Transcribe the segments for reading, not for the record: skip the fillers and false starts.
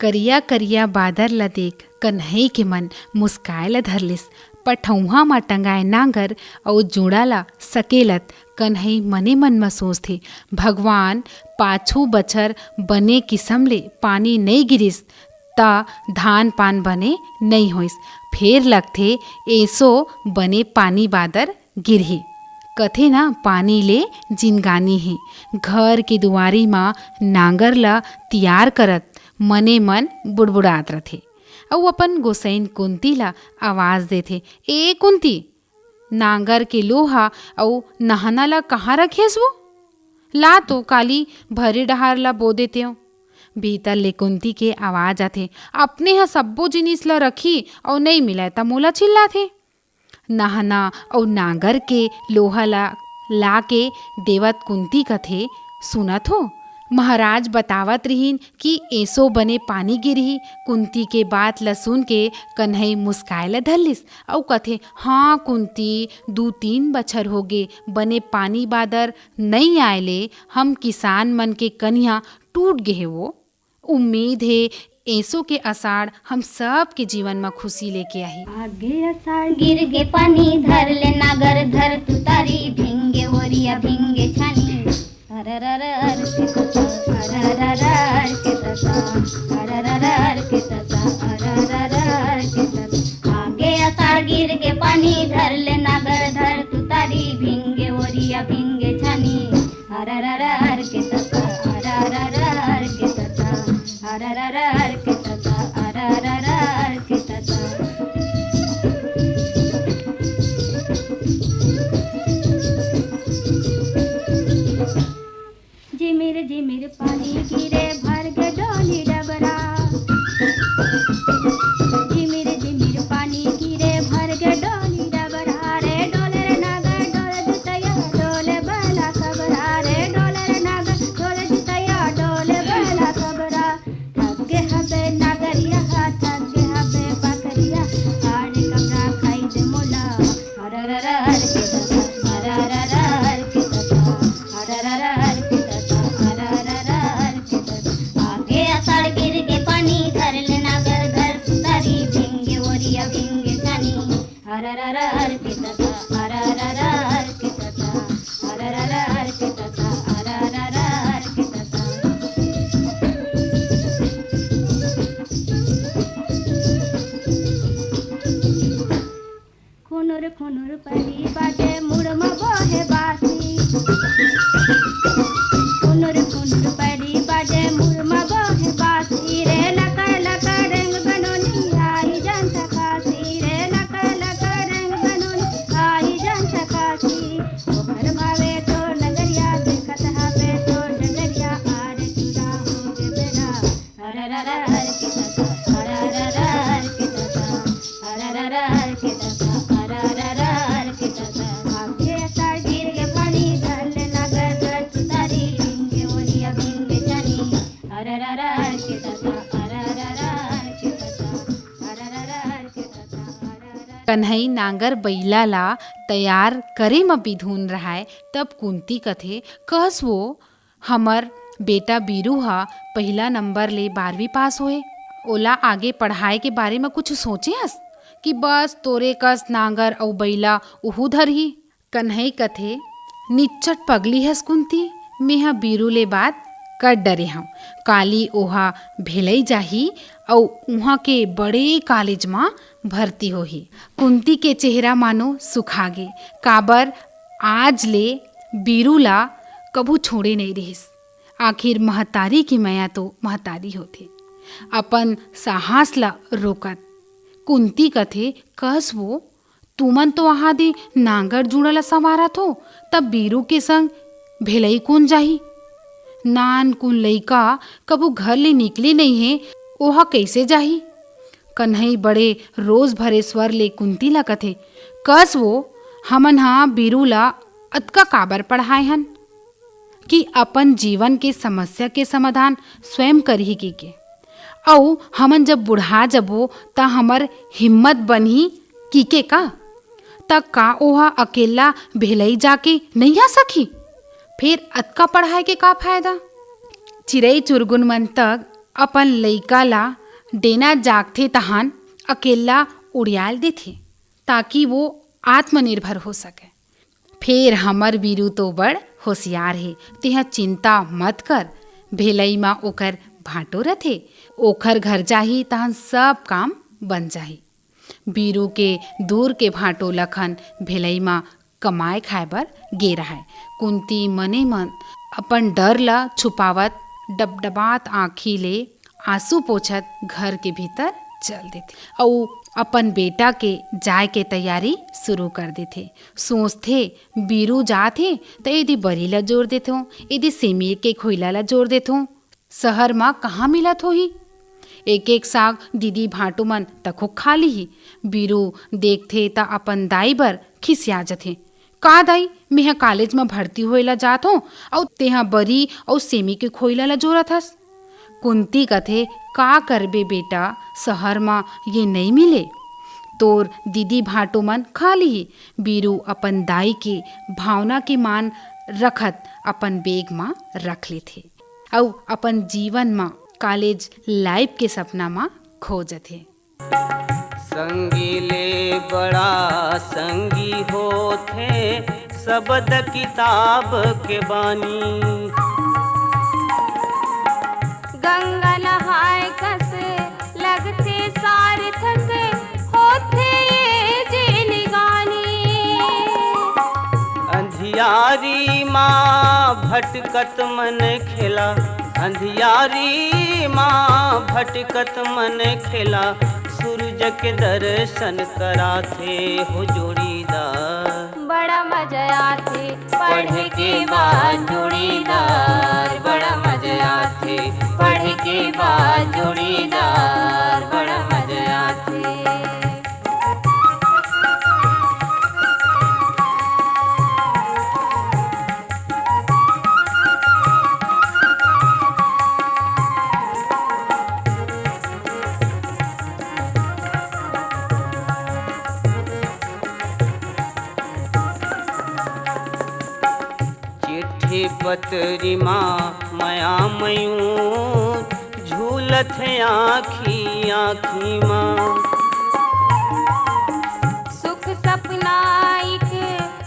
करिया करिया बादर ल देख कन्हई के मन मुस्काए ल धरलिस। पठौहा म टंगाए नांगर अउ जुड़ा ल सकेलत कन्हई मने मन म सोचथे, भगवान पाछू बछर बने किसम ले पानी नई गिरिस त धान पान बने नई होइस, फेर लगथे एसो बने पानी बादर गिरही। कथे ना पानी ले जिनगानी हे। घर के दुआरी म नांगर ल तियार करत मने मन बुड़बुड़ात रथे अउ अपन गोसैन कुंती ला आवाज देथे, ए कुंती, नांगर के लोहा अउ नहना ला कहाँ रखेस वो? ला तो काली भरे डहार ला बो देते हो। भीतर ले कुंती के आवाज आथे, अपने ह सब्बो जिनिस ला रखी अउ नई मिलाय त मोला चिल्लाथे। नहना अउ नांगर के लोहा ला के देवत कुंती कथे, सुनत हो महाराज बतावत रहिन कि एसो बने पानी गिरही। कुंती के बात ल सुन के कन्हई मुस्काए ल धरलिस अउ कथे, हाँ कुंती, 2-3 बछर होगे बने पानी बादर नई आए ले हम किसान मन के कनिहा टूट गे हे वो। उम्मीद है एसो के अषाढ़ हम सब के जीवन में खुशी लेके आही। आगे अषाढ़ गिर गे पानी धर ले नागर धर तू तारी भिंगे ओरिया भिंगे छानी अरररर के तसा अरररर के तसा अरररर के तसा अरररर के तसा। आगे अषाढ़ गिर गे पानी धर ले नागर धर तू तारी भिंगे ओरिया भिंगे छानी अरररर के तसा अरररर के तसा अरररर के तसा अरररर के तसा। झिमिर पानी गिरे भर गे डोली डबरा, झिमिर पानी गिरे भर गे डोली डबरा रे डोले रे नागर डोले जुतैया डोले बला सबरा रे डोले रे नागर डोले जुतैया डोले बला सबरा। थके हबे नागरिया थके हबे बकरिया आने कमरा खाई दे मोला अरररर के तसा अरररर के तसा अरररर के तसा अरररर के तसा। आगे अषाढ़ गिर गे पानी धर ले नागर धर तारी भिंगे ओरिया भिंगे छानी अरररर के तसा अरररर के तसा अरररर के तसा अरररर के तसा। खुनुर खुनुर परी बाजे मुड़मा बहे बासी, खुनुर खुनुर परी बाजे मुड़मा बहे बासी रे लकर लकर रंग बनोनी आई जन सकासी रे लकर लकर रंग बनोनी आई जन सकासी। ओकर भावे तो नगरिया देखत हवे तो नगरिया आरे चूड़ा हो गे बेरा अरररर के तसा अरररर के तसा अरररर के तसा अरररर के तसा। आगे अषाढ़ गिर गे पानी धर ले नागर धर तू तारी भिंगे ओरिया भिंगे छानी अरररर के तसा अरररर के तसा अरररर के तसा अरररर। कन्हई नांगर बैला ला तैयार करे म बिधुन रहाय तब कुंती कथे, कहस वो हमर बेटा बीरू हा पहला नंबर ले 12वीं पास होए, ओला आगे पढ़ाई के बारे में कुछ सोचे हस कि बस तोरे कस नांगर अउ बैला उहू धरही। कन्हई कथे, निच्चट पगली हस कुंती, मेहा बीरू ले बात कर डरे हूँ। काली ओहा भेलई जाही अउ उहाँ के बड़े कॉलेज में भर्ती होही। कुंती के चेहरा मानो सुखागे, काबर आज ले बीरू ला कभू छोड़े नहीं रहिस। आखिर महतारी की माया तो महतारी होथे। अपन साहस ला रोकत कुंती कथे, कस वो तुमन तो वहाँ दे नांगर जुड़ला संवारत हो, तब बीरू के संग भेलई कौन जाही? नान कुन लइका कभू घर ले निकले नहीं है, ओहा कैसे जाही? कन्हई बड़े रोज भरे स्वर ले कुंती ला कथे, कस वो हमन हा बीरू ला अतका काबर पढ़ाए हन कि अपन जीवन के समस्या के समाधान स्वयं करही के अउ हमन जब बुढ़ा जबो त हमर हिम्मत बनही कीके का त का ओहा अकेला भेलई जाके नहीं आ सकी? फिर अतका पढ़ाई के का फायदा? चिरई चुरगुन मन तक अपन लइका ला डेना जागथे तहान अकेला उड़ियाल देथे ताकि वो आत्मनिर्भर हो सके। फिर हमर बीरू तो बड़ होशियार हे, तेहा चिंता मत कर। भेलई माँ ओकर भाटो रथे, ओखर घर जाही तहन सब काम बन जाही। बीरू के दूर के भाटो लखन भेलई माँ कमाए खाए बर गे रहाय। कुंती मने मन अपन डर ला छुपावत डबडबात आँखी ले आंसू पोछत घर के भीतर चल देथे अउ अपन बेटा के जाए के तैयारी शुरू कर देथे। सोचथे बीरू जाथे त यदि बरी ला जोड़ देथों, यदि सेमी के खोइला ला जोड़ देथों। शहर म कहाँ मिलत होही? एक एक साग दीदी भाटू मन तको खा लिही। बीरू देखथे त अपन दाई बर खिसिया जथे। का दाई, मेहा कॉलेज में भर्ती होएला जात हो अउ तेहा बरी अउ सेमी के खोइला ला जोड़त हस। कुंती कथे का करबे बेटा, शहर में ये नहीं मिले, तोर दीदी भाटो मन खा लिही। बीरू अपन दाई के भावना के मान रखत अपन बेग में रख लेथे अउ अपन जीवन में कॉलेज लाइफ के सपना में खो जथे। संगी ले बड़ा संगी होथे, शब्द किताब के बानी। गंगा नहाय कस लगते सार्थक होथे ये जिनगानी। अंधियारी माँ भटकत मन खेला, अंधियारी माँ भटकत मन खेला। सूरज के दर्शन कराथे हो जोड़ीदार, बड़ा मजा आथे पढ़ के बाद जोड़ीदार। बड़ा मजा आथे पढ़ के बाद जोड़ीदार। बड़ा मजा आथे। पतरी माँ माया मयूर झूलत है आँखी आँखी माँ। सुख सपना एक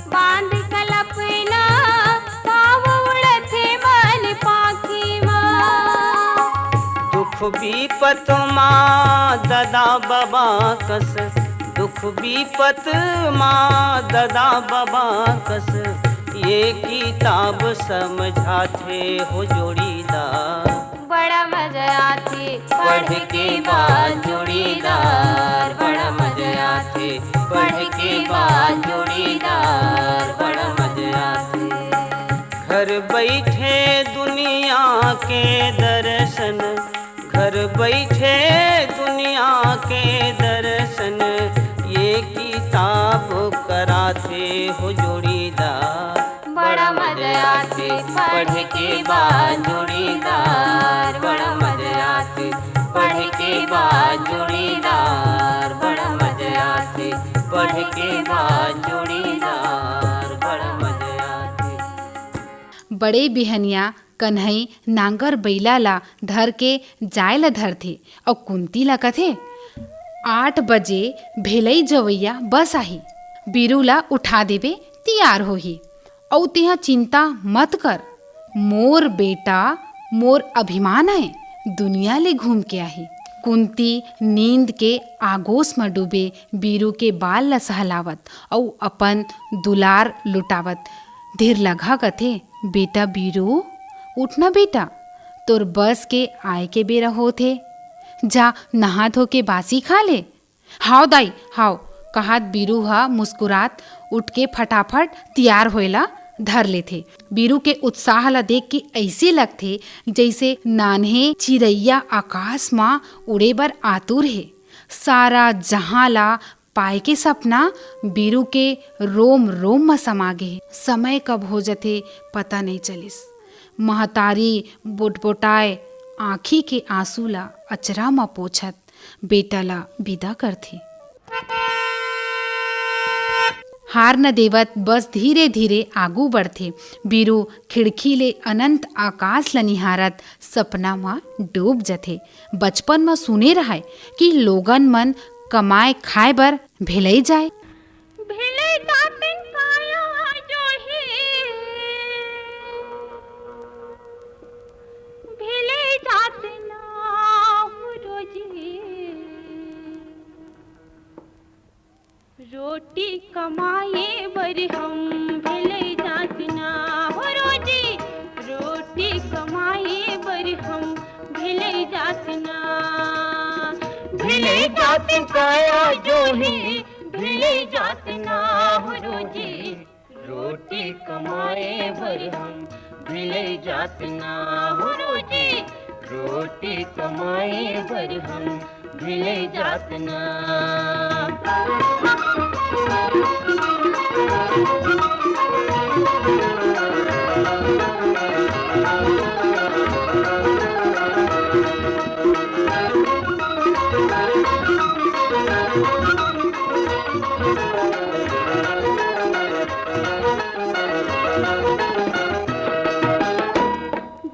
बांध कल्पना, पाव उड़त है मन पाखी माँ। दुख विपत माँ ददा बाबा कस, दुख विपत माँ ददा बाबा कस। ये किताब समझाथे हो जोड़ीदार, बड़ा मजा आथे पढ़ के बाद जोड़ीदार। बड़ा मजा आथे पढ़ के बाद जोड़ीदार। बड़ा मजा आथे। घर बैठे दुनिया के दर्शन, घर बैठे दुनिया के दर्शन। ये किताब कराथे हो जोड़ीदार, बड़ा मजा आथे पढ़ के बाद जोड़ीदार। बड़ा मजा आथे पढ़ के बाद जोड़ीदार। बड़ा मजा आथे पढ़ के बाद जोड़ीदार। बड़ा मजा आथे। बड़े बिहनिया कन्हई नांगर बैला ला धर के जाय ला धरथे और कुंती ला कथे 8 बजे भेलई जवैया बस आही, बीरू ला उठा देबे तैयार होही। औ तेहा चिंता मत कर, मोर बेटा मोर अभिमान है, दुनिया ले घूम के आही। कुंती नींद के आगोश में डूबे बीरू के बाल ला सहलावत और अपन दुलार लुटावत धीर लगा कथे, बेटा बीरू उठना बेटा, तोर बस के आए के बेरा होथे, जा नहा धो के बासी खा ले। हाव दाई हाव, कहत बीरू हा मुस्कुरात उठ के फटाफट तैयार होएला धर लेथे। बीरू के उत्साह ला देख के ऐसे लगथे जैसे नान्हे चिरैया आकाश माँ उड़े बर आतुर हे। सारा जहां ला पाए के सपना बीरू के रोम रोम में समा गे। समय कब हो जथे पता नहीं चलिस। महतारी बोटबोटाए आँखी के आंसू ला अचरा में पोछत बेटा ला विदा करथे। हार न देवत बस धीरे धीरे आगू बढ़थे। बीरू खिड़की ले अनंत आकाश ल निहारत सपना म डूब जथे। बचपन म सुने रहय कि लोगन मन कमाए खाए बर भेलई जाए। भेले जातिन काया जोही, भेले जातिन रोजी, रोटी कमाए बर हम भेले जातिन रोजी, रोटी कमाए बर हम भेले जातिन, भेले जातिन काया जोही, भेले जातिन रोजी, रोटी कमाए बर हम भेले जातिन रोजी, रोटी कमाए बर हम भेले जातिन।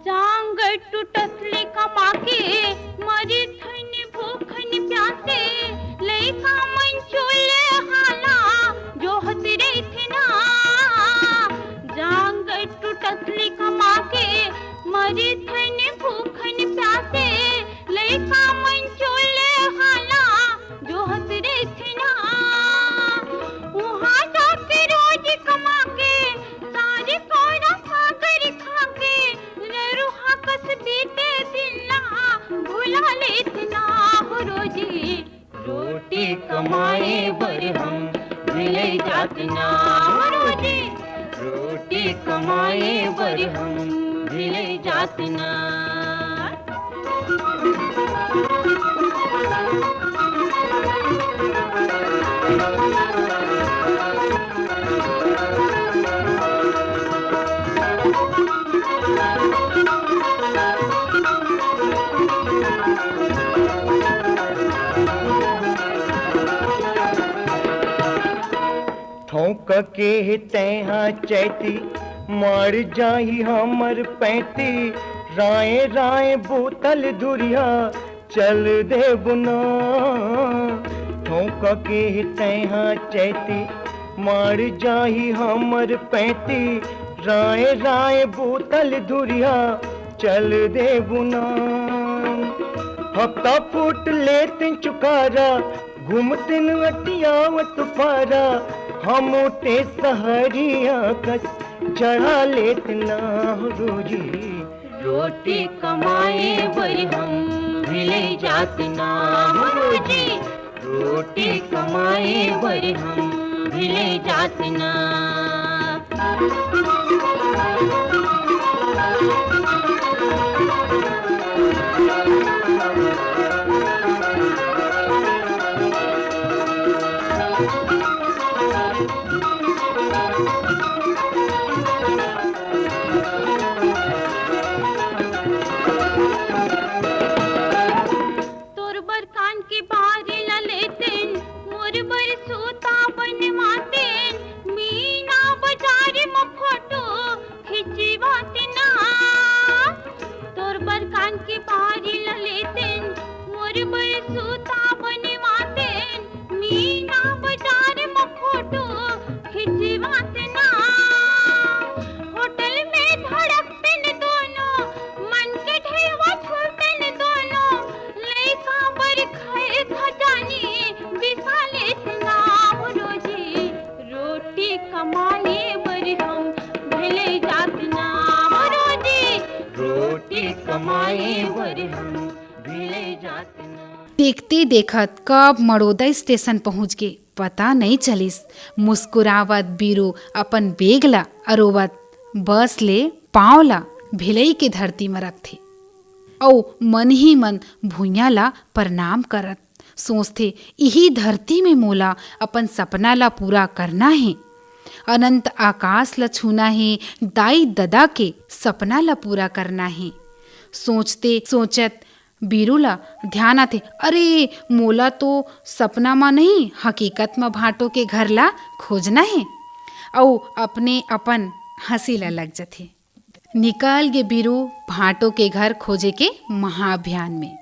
जांग टूटसले कमा के मरी थन भूखन प्यासे, लइका मन चोले हाला जोहत रहिथे ना। जांग टूटसले कमा के मरी थन भूखन प्यासे, लइका मन चोले हाला जोहत रहिथे ना। वहाँ जाके रोज कमा के सारे कौड़ा खाकर खा के, नरुहा कस बीते दिन ना भुला लेतना रोजी, रोटी कमाए बर हम भेले जातिना रोजी, रोटी कमाए बर हम भेले जातिना। ठोंक के तैहा चैती मार जाही हमर पैती, राय राय बोतल धुरिया चल दे बुना। ठोंक के तैहा चैती मार जाही हमर पैती, राय राय बोतल धुरिया चल दे बुना। हफ्ता फूट लेतिन चुकारा, घूमतिन अटियावत पारा, हम उठे सहरिया कस चढ़ा लेतना रोजी, रोटी कमाए बर हम भेले जातिना रोजी, रोटी कमाए बर हम भेले जातिना। तोर बर कान के बारे ला लेतेन, मोर बर सूता बनवातेन, मीना बाजार में फोटो खिंचवातेना। तोर बर कान के बारे ला लेतेन, मोर बर सूता बनवातेन, मीना बाजार में फोटो खिंचवातेना। होटल में धड़कतेन दोनों, मन के ढेवा छूटेन दोनों, लइका बर खाए खजानी बिसा लेतना रोजी, रोटी कमाए बर हम भेले जातिना रोजी, रोटी कमाए बर हम भेले जातिना। देखते देखत कब मड़ोदा स्टेशन पहुँच गे पता नहीं चलिस। मुस्कुरावत बीरू अपन बेग ला अरोवत बस ले पाँव ला भिलई के धरती में रखथे, औ मन ही मन भुइयां ला प्रणाम करत सोचथे यही धरती में मोला अपन सपना ला पूरा करना है। अनंत आकाश ला छूना है, दाई ददा के सपना ला पूरा करना है। सोचते सोचत बीरू ला ध्यान आथे, अरे मोला तो सपना म नहीं हकीकत म भाटो के घर ला खोजना है। अउ अपने अपन हंसी ला लग जाथे। निकल गे बीरू भाटो के घर खोजे के महाअभियान में।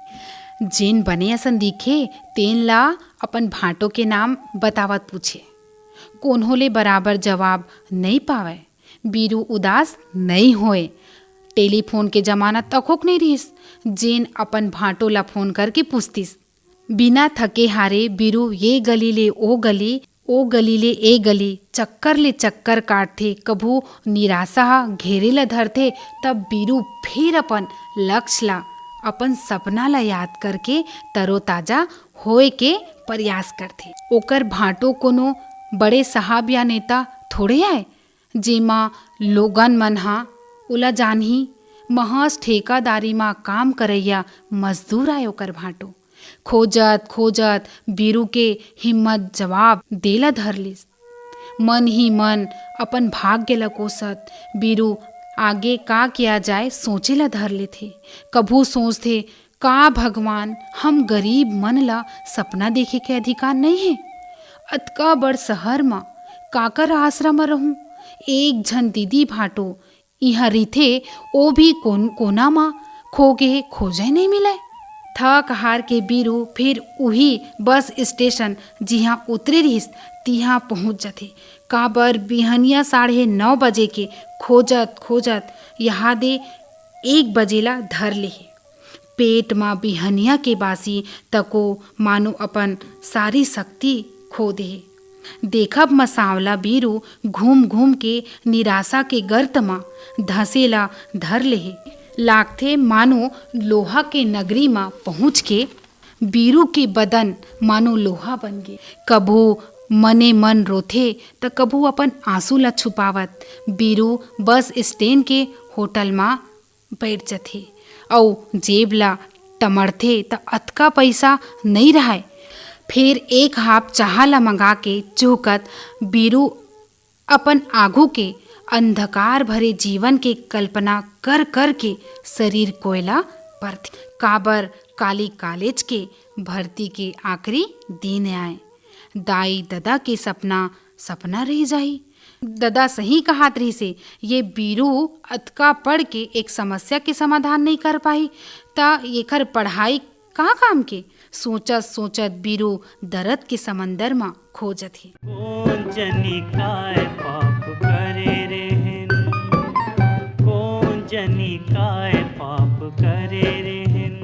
जेन बने असन दिखे तेन ला अपन भाटो के नाम बतावत पूछे। कोन्हो ले बराबर जवाब नहीं पावे। बीरू उदास नहीं होए। टेलीफोन के जमाना तकोक नहीं रहिस जेन अपन भाटो ला फोन करके पूछतिस। बिना थके हारे बीरू ये गली ले ओ गली, ओ गली ले ए गली, चक्कर ले चक्कर काटथे। कभू निराशा घेरे ला धरथे, तब बीरू फिर अपन लक्ष्य ला, अपन सपना ला याद करके तरोताजा होए के प्रयास करथे। ओकर भाटो कोनो बड़े साहब या नेता थोड़े आए जेमा लोगन मन हा ओला जानही। महज ठेकादारी मा काम करैया मजदूर आए ओकर भाटो। खोजत खोजत बीरू के हिम्मत जवाब देला धरलिस। मन ही मन अपन भाग्य ला कोसत बीरू आगे का किया जाए सोचे ला धर लेथे। कभू सोचथे का भगवान हम गरीब मन ला सपना देखे के अधिकार नहीं है। अतका बड़ शहर म काकर आश्रम म रहूं। एक झन दीदी भाटो इहाँ रिथे, ओ भी कोना म खोगे खोजे नहीं मिले। थक हार के बीरू फिर उही बस स्टेशन जिहाँ उतरे रहिस तिहाँ पहुँच जाथे। काबर बिहनिया 9:30 बजे के खोजत खोजत यहाँ दे 1 बजेला धर लेहे। पेट में बिहनिया के बासी तको मानो अपन सारी शक्ति खो दे। देखब म सांवला बीरू घूम घूम के निराशा के गर्त में धसेला धर लेहे। लागथे मानो लोहा के नगरी में पहुँच के बीरू के बदन मानो लोहा बन गे। कभू मने मन रोथे त कभू अपन आंसू ला छुपावत बीरू बस स्टैंड के होटल में बैठ जाथे। अउ जेब ला टमड़थे त अतका पैसा नहीं रहाय। फिर एक हाप चाह ला मंगा के चुहकत बीरू अपन आगू के अंधकार भरे जीवन के कल्पना कर कर के शरीर कोयला परथे। काबर काली कॉलेज के भर्ती के आखिरी दिन आए। दाई ददा के सपना सपना रह जाही। ददा सही कहात रही से ये बीरू अतका पढ़ के एक समस्या के समाधान नहीं कर पाई ता एकर पढ़ाई कहाँ काम के। सोचत सोचत बीरू दर्द के समंदर में खो जाथे। कौन जनी काय पाप करे रेहन, कौन जनी काय पाप करे रेहन।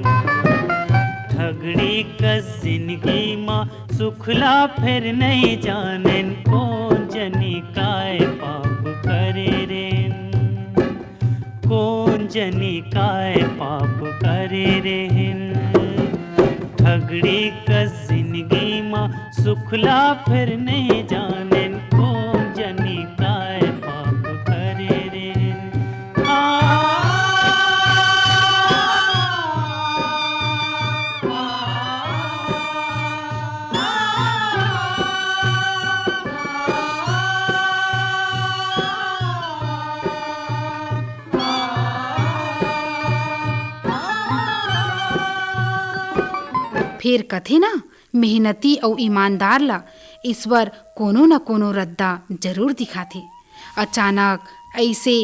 ठगड़ी कस जिंदगी माँ सुखला फिर नहीं जानन। कौन जनी काय पाप करे रेहन, कौन जनी काय पाप करे रेहन। ठगड़ी कस जिंदगी माँ सुखला फिर नहीं जानन। कौन जनी काय पाप करे रेहन। फिर कथे ना मेहनती और ईमानदार ला ईश्वर कोनो न कोनो रद्दा जरूर दिखाथे। अचानक ऐसे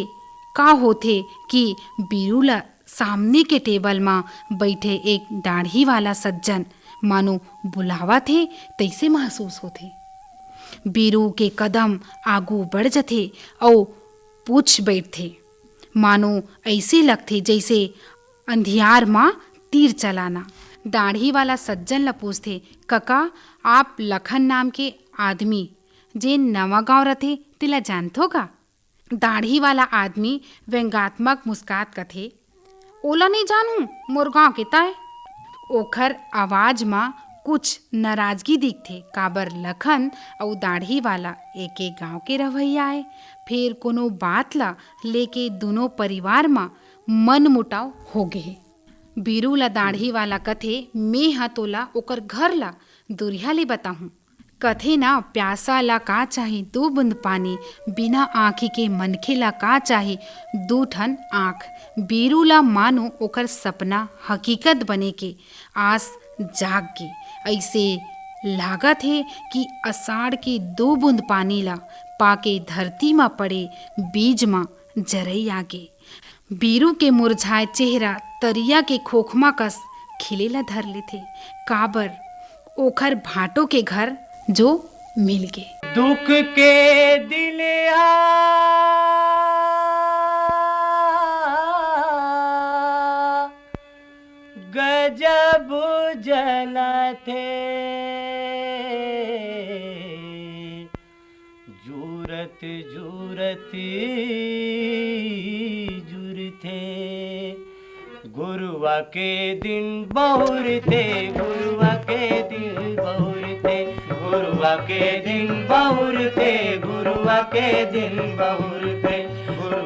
का होथे कि बीरू ला सामने के टेबल में बैठे एक दाढ़ी वाला सज्जन मानो बुलावा थे तैसे महसूस होथे। बीरू के कदम आगू बढ़ जाथे और पूछ बैठथे। मानो ऐसे लगथे जैसे अंधियार माँ तीर चलाना। दाढ़ी वाला सज्जन ला पूछथे, कका आप लखन नाम के आदमी जे नवा गांव रथे तिला जानथो का। दाढ़ी वाला आदमी व्यंगात्मक मुस्कात कथे, ओला नहीं जानू मोर गाँव के ताय। ओखर आवाज में कुछ नाराजगी दिखथे। काबर लखन और दाढ़ी वाला एक एक गांव के रवैया आए। फिर कोनो बात ला लेके दोनों परिवार में मन मुटाव हो गए। बीरू ला दाढ़ी वाला कथे, मैं हा तोला ओकर घर ला दुरिया ले बताहूँ। कथे ना प्यासा ला का चाही 2 बूंद पानी, बिना आँखी के मनखे ला का चाही 2 ठन आँख। बीरू ला मानो ओकर सपना हकीकत बने के आस जाग के। ऐसे लागत है कि अषाढ़ के 2 बूंद पानी ला पाके धरती म पड़े बीज म जरई आगे। बीरू के मुरझाए चेहरा तरिया के खोखमा कस खिले ला धर लेथे, काबर ओखर भाटो के घर जो मिल गे। दुख के दिलिया गजब जलथे, जूरत जूरत जुरथे, गुरुआ के दिन बहुरते, गुरुआ के दिन बहुरते, गुरुआ के दिन बहुरते, गुरुआ के दिन बहुरते।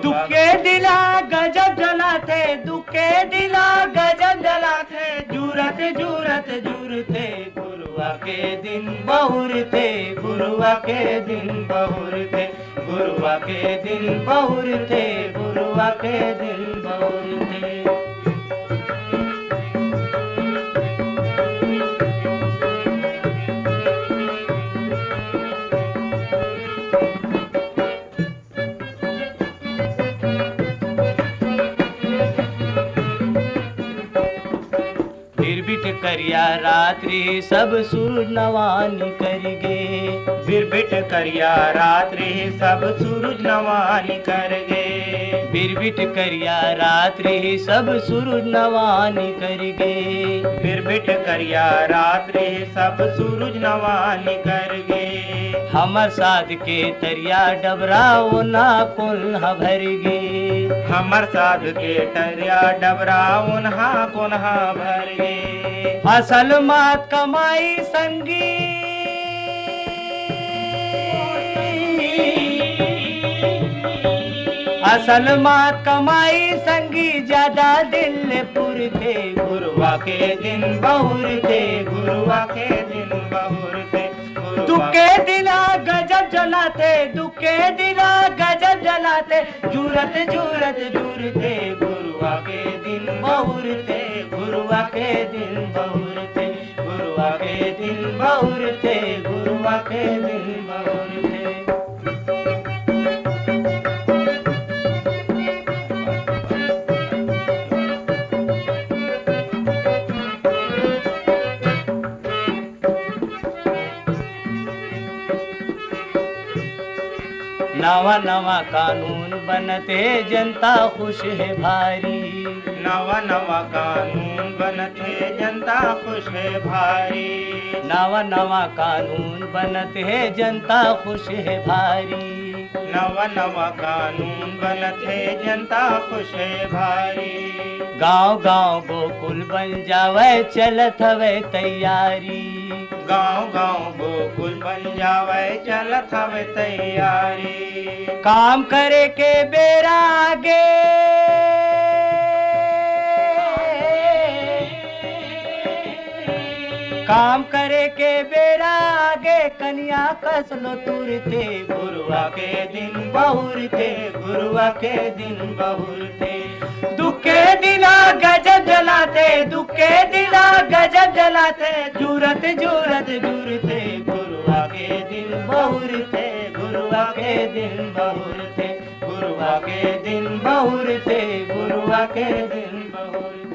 दुखे दिला गजब जलाते, दुखे दिला गजब जलाते, जूरत जूरत जुरते, गुरुआ के दिन बहुरते, गुरुआ के दिन बहुरते, गुरुआ के दिन बहुरते, गुरुआ के दिन बहुरते। बिरबिट करिया रात्रि सब सूरज नवानी करगे, बिरबिट करिया रात्रि सब सूरज नवानी करगे, बिरबिट करिया रात्रि सब सूरज नवानी करगे, बिरबिट करिया रात्रि सब सूरज नवानी करगे। हमर साध के तरिया डबरा ओना कोल्हा भरगे, हमर साध के तरिया डबरा ओन्हा कोन्हा भरगे। असल मात कमाई संगी, असल मात कमाई संगी, ज्यादा दिल पुर थे, गुरुआ के दिन बहुर थे, गुरुआ के दिन बहुर थे। दुखे दिला गजब जलाते, दुखे दिला गजब जलाते, जूरत जूरत जुरते, गुरुआ के दिन बहुर थे, गुरुआ के दिन बहुर थे, गुरुआ के दिन बहुर थे, गुरुआ के दिन बहुर थे। नवा नवा कानून बनते जनता खुश है भारी, नवा नवा कानून बनते जनता खुश है भारी, नवा नवा कानून बनते जनता खुश है भारी, नवा नवा कानून बनते जनता खुश है भारी। गांव गांव गोकुल बन जावे चलत हवे तैयारी, गांव गांव गोकुल बन जावे चलत हवे तैयारी। काम करे के बेरा आगे, काम करे के बेरा आगे, कन्या कसलो तुरते, गुरुआ के दिन बहुर थे, गुरुआ के दिन बहुर थे। दुखे दिला गजब जलाते, दुखे दिला गजब जलाते, जूरत जूरत जुरते, गुरुआ के दिन बहुर थे, गुरुआ के दिन बहुर थे, गुरुआ के दिन बहुर थे, गुरुआ के दिन बहुर थे।